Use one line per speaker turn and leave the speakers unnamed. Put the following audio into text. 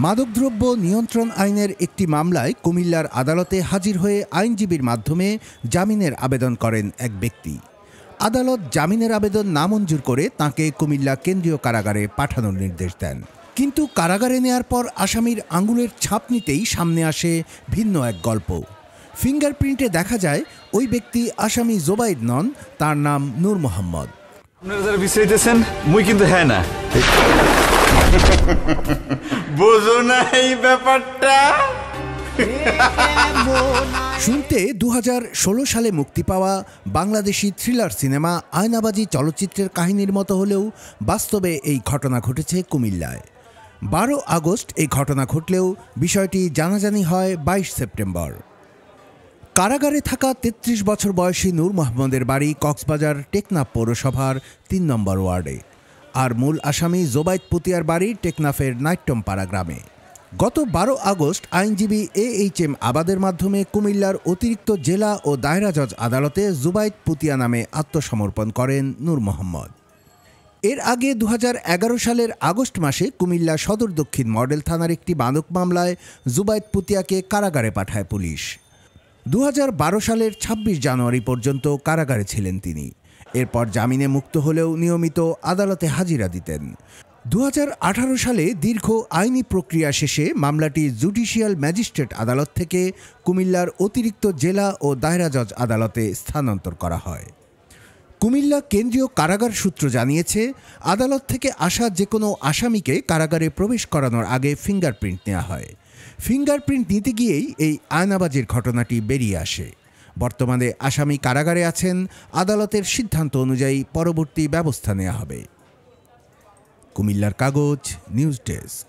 মাদকদ্রব্য নিয়ন্ত্রণ আইনের একটি মামলায় কুমিল্লার আদালতে হাজির হয়ে আইনজীবীর মাধ্যমে জামিনের আবেদন করেন এক ব্যক্তি। আদালত জামিনের আবেদন নামঞ্জুর করে তাঁকে কুমিল্লা কেন্দ্রীয় কারাগারে পাঠানোর নির্দেশ দেন। কিন্তু কারাগারে নেয়ার পর আসামির আঙুলের ছাপ নিতেই সামনে আসে ভিন্ন এক গল্প। ফিঙ্গারপ্রিন্টে দেখা যায় ওই ব্যক্তি আসামি জোবাইদ নন, তার নাম নূর মোহাম্মদ।
আপনারা যারা বিচারিতেছেন মুই কিন্তু হ্যাঁ না বোঝো না এই ব্যাপারটা।
শুনতে ২০১৬ সালে মুক্তি পাওয়া বাংলাদেশি থ্রিলার সিনেমা আয়নাবাজি চলচ্চিত্রের কাহিনীর মতো হলেও বাস্তবে এই ঘটনা ঘটেছে কুমিল্লায়। ১২ আগস্ট এই ঘটনা ঘটলেও বিষয়টি জানাজানি হয় ২২ সেপ্টেম্বর। কারাগারে থাকা ৩৩ বছর বয়সী নূর মোহাম্মদের বাড়ি কক্সবাজার টেকনাফ পৌরসভার ৩ নম্বর ওয়ার্ডে, আর মূল আসামি জোবাইদ পুতিয়ার বাড়ি টেকনাফের নাইট্যমপাড়া গ্রামে। গত ১২ আগস্ট আইনজীবী AHM আবাদের মাধ্যমে কুমিল্লার অতিরিক্ত জেলা ও দায়রা জজ আদালতে জুবাইদ পুতিয়া নামে আত্মসমর্পণ করেন নূর মোহাম্মদ। এর আগে ২০১১ সালের আগস্ট মাসে কুমিল্লা সদর দক্ষিণ মডেল থানার একটি মাদক মামলায় জুবাইদ পুতিয়াকে কারাগারে পাঠায় পুলিশ। ২০১২ সালের ২৬ জানুয়ারি পর্যন্ত কারাগারে ছিলেন তিনি। এরপর জামিনে মুক্ত হলেও নিয়মিত আদালতে হাজিরা দিতেন। ২০১৮ সালে দীর্ঘ আইনি প্রক্রিয়া শেষে মামলাটি জুডিশিয়াল ম্যাজিস্ট্রেট আদালত থেকে কুমিল্লার অতিরিক্ত জেলা ও দায়রা জজ আদালতে স্থানান্তর করা হয়। কুমিল্লা কেন্দ্রীয় কারাগার সূত্র জানিয়েছে, আদালত থেকে আসা যে কোনো আসামিকে কারাগারে প্রবেশ করানোর আগে ফিঙ্গারপ্রিন্ট নেওয়া হয়। ফিঙ্গারপ্রিন্ট নিতে গিয়েই এই আয়নাবাজির ঘটনাটি বেরিয়ে আসে। বর্তমানে আসামি কারাগারে আছেন, আদালতের সিদ্ধান্ত অনুযায়ী পরবর্তী ব্যবস্থা নেওয়া হবে। কুমিল্লার কাগজ, নিউজ ডেস্ক।